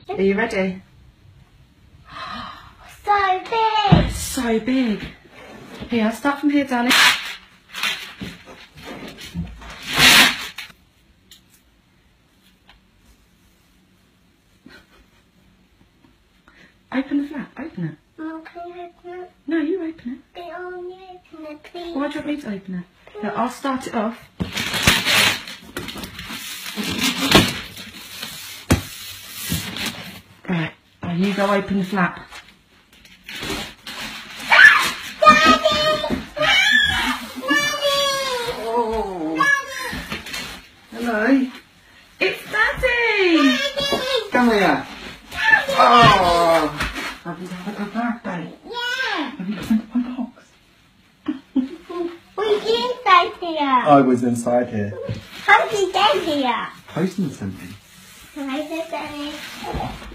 Are you ready? So big. So big. Here, start from here, darling. Open the flap. Open it. Mum, can you open it? No, you open it. Can you only open it, please? Why do you want me to open it? Look, I'll start it off. Right, now you go open the flap. Daddy! Oh. Hello. It's Daddy! Come here. Oh. Have you had a good birthday? Yeah. Have you opened my box? We inside here. I was inside here. How did you get here? Postman sent me. Can I say something?